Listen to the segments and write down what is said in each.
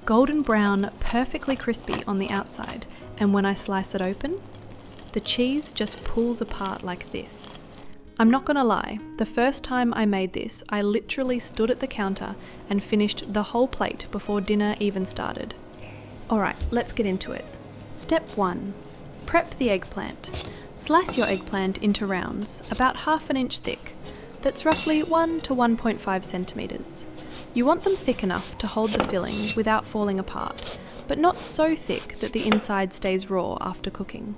Golden brown, perfectly crispy on the outside, and when I slice it open, the cheese just pulls apart like this. I'm not gonna lie, the first time I made this, I literally stood at the counter and finished the whole plate before dinner even started. Alright, let's get into it. Step 1. Prep the eggplant. Slice your eggplant into rounds, about ½ inch thick. That's roughly 1 to 1.5 centimetres. You want them thick enough to hold the filling without falling apart, but not so thick that the inside stays raw after cooking.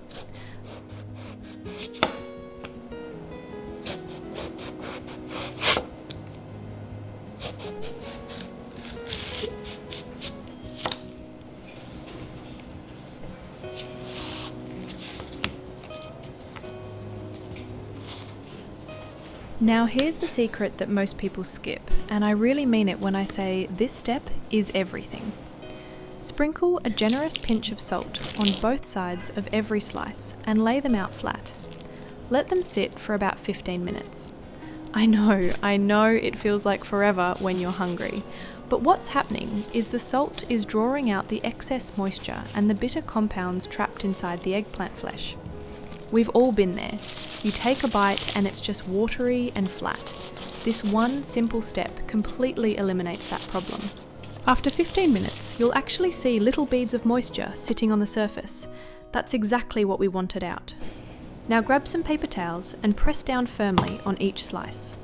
Now here's the secret that most people skip, and I really mean it when I say this step is everything. Sprinkle a generous pinch of salt on both sides of every slice and lay them out flat. Let them sit for about 15 minutes. I know it feels like forever when you're hungry, but what's happening is the salt is drawing out the excess moisture and the bitter compounds trapped inside the eggplant flesh. We've all been there. You take a bite and it's just watery and flat. This one simple step completely eliminates that problem. After 15 minutes, you'll actually see little beads of moisture sitting on the surface. That's exactly what we wanted out. Now grab some paper towels and press down firmly on each slice.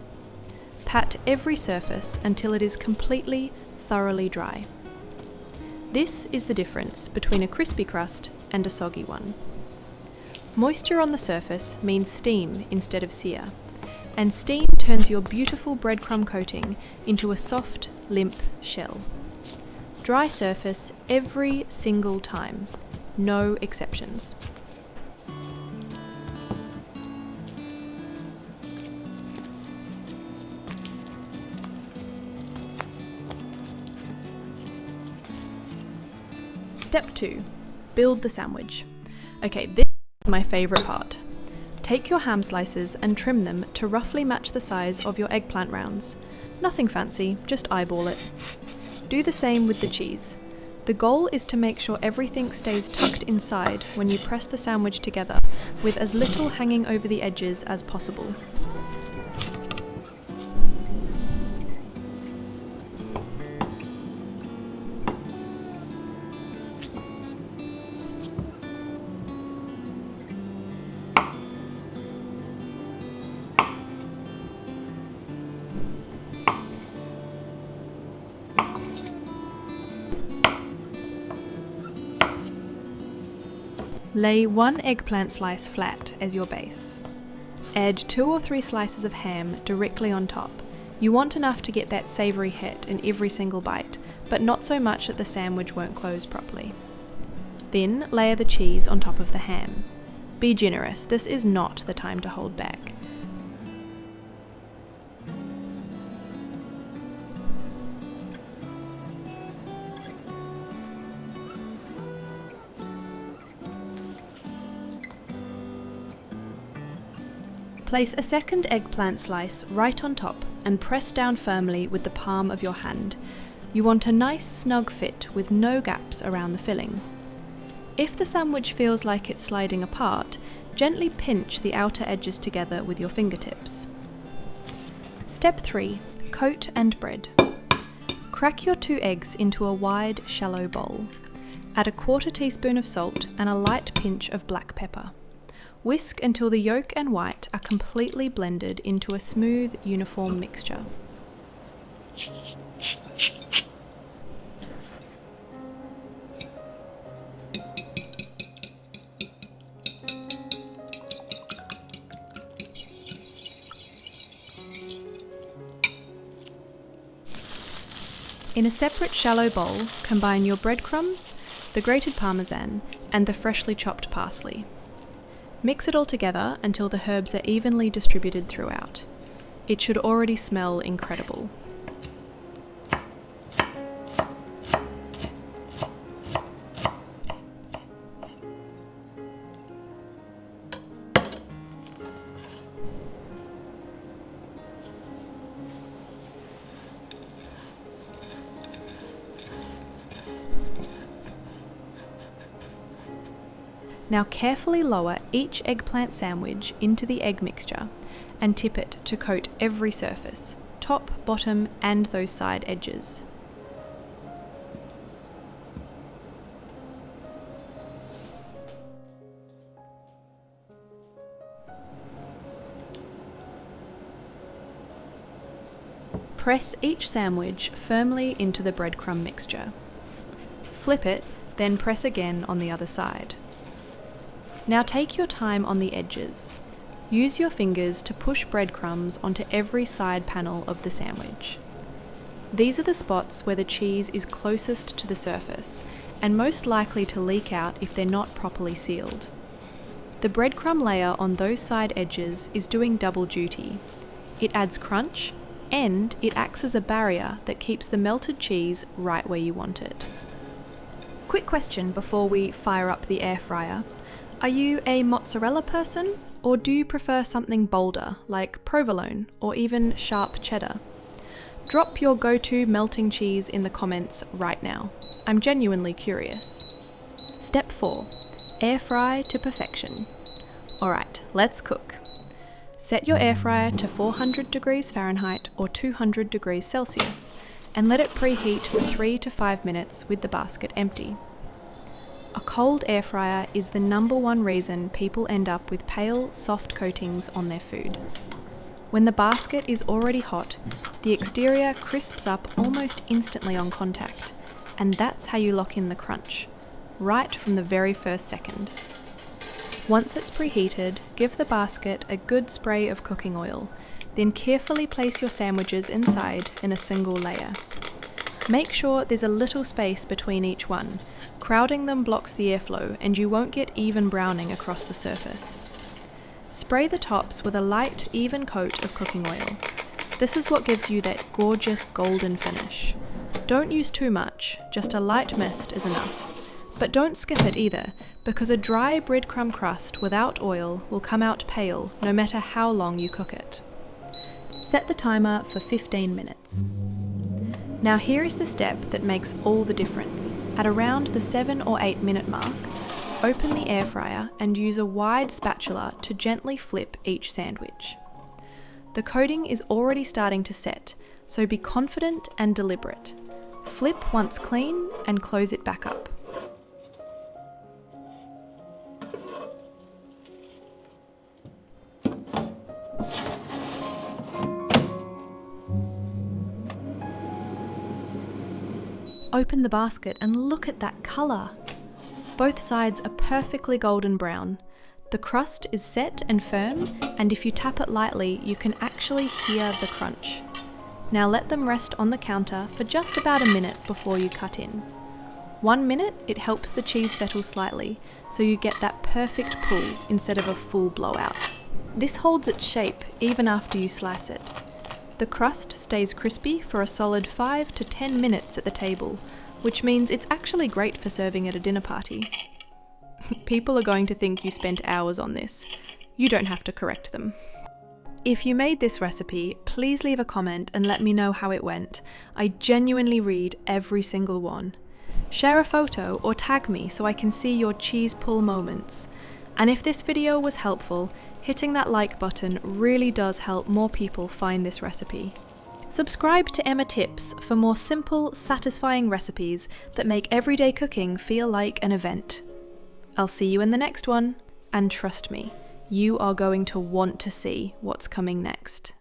Pat every surface until it is completely, thoroughly dry. This is the difference between a crispy crust and a soggy one. Moisture on the surface means steam instead of sear, and steam turns your beautiful breadcrumb coating into a soft, limp shell. Dry surface every single time, no exceptions. Step 2. Build the sandwich. Okay, this is my favourite part. Take your ham slices and trim them to roughly match the size of your eggplant rounds. Nothing fancy, just eyeball it. Do the same with the cheese. The goal is to make sure everything stays tucked inside when you press the sandwich together, with as little hanging over the edges as possible. Lay 1 eggplant slice flat as your base. Add 2 or 3 slices of ham directly on top. You want enough to get that savoury hit in every single bite, but not so much that the sandwich won't close properly. Then layer the cheese on top of the ham. Be generous, this is not the time to hold back. Place a second eggplant slice right on top and press down firmly with the palm of your hand. You want a nice snug fit with no gaps around the filling. If the sandwich feels like it's sliding apart, gently pinch the outer edges together with your fingertips. Step 3. Coat and bread. Crack your 2 eggs into a wide, shallow bowl. Add a 1/4 teaspoon of salt and a light pinch of black pepper. Whisk until the yolk and white are completely blended into a smooth, uniform mixture. In a separate shallow bowl, combine your breadcrumbs, the grated parmesan, and the freshly chopped parsley. Mix it all together until the herbs are evenly distributed throughout. It should already smell incredible. Now carefully lower each eggplant sandwich into the egg mixture and tip it to coat every surface, top, bottom, and those side edges. Press each sandwich firmly into the breadcrumb mixture. Flip it, then press again on the other side. Now take your time on the edges. Use your fingers to push breadcrumbs onto every side panel of the sandwich. These are the spots where the cheese is closest to the surface and most likely to leak out if they're not properly sealed. The breadcrumb layer on those side edges is doing double duty. It adds crunch, and it acts as a barrier that keeps the melted cheese right where you want it. Quick question before we fire up the air fryer. Are you a mozzarella person, or do you prefer something bolder like provolone or even sharp cheddar? Drop your go-to melting cheese in the comments right now. I'm genuinely curious. Step 4. Air fry to perfection. Alright, let's cook. Set your air fryer to 400 degrees Fahrenheit or 200 degrees Celsius and let it preheat for 3 to 5 minutes with the basket empty. A cold air fryer is the #1 reason people end up with pale, soft coatings on their food. When the basket is already hot, the exterior crisps up almost instantly on contact, and that's how you lock in the crunch, right from the very first second. Once it's preheated, give the basket a good spray of cooking oil, then carefully place your sandwiches inside in a single layer. Make sure there's a little space between each one. Crowding them blocks the airflow and you won't get even browning across the surface. Spray the tops with a light, even coat of cooking oil. This is what gives you that gorgeous golden finish. Don't use too much, just a light mist is enough. But don't skip it either, because a dry breadcrumb crust without oil will come out pale no matter how long you cook it. Set the timer for 15 minutes. Now here is the step that makes all the difference. At around the 7 or 8 minute mark, open the air fryer and use a wide spatula to gently flip each sandwich. The coating is already starting to set, so be confident and deliberate. Flip once clean and close it back up. Open the basket and look at that colour. Both sides are perfectly golden brown. The crust is set and firm, and if you tap it lightly, you can actually hear the crunch. Now let them rest on the counter for just about a minute before you cut in. 1 minute, it helps the cheese settle slightly, so you get that perfect pull instead of a full blowout. This holds its shape even after you slice it. The crust stays crispy for a solid 5 to 10 minutes at the table, which means it's actually great for serving at a dinner party. People are going to think you spent hours on this. You don't have to correct them. If you made this recipe, please leave a comment and let me know how it went. I genuinely read every single one. Share a photo or tag me so I can see your cheese pull moments. And if this video was helpful, hitting that like button really does help more people find this recipe. Subscribe to Emma Tips for more simple, satisfying recipes that make everyday cooking feel like an event. I'll see you in the next one, and trust me, you are going to want to see what's coming next.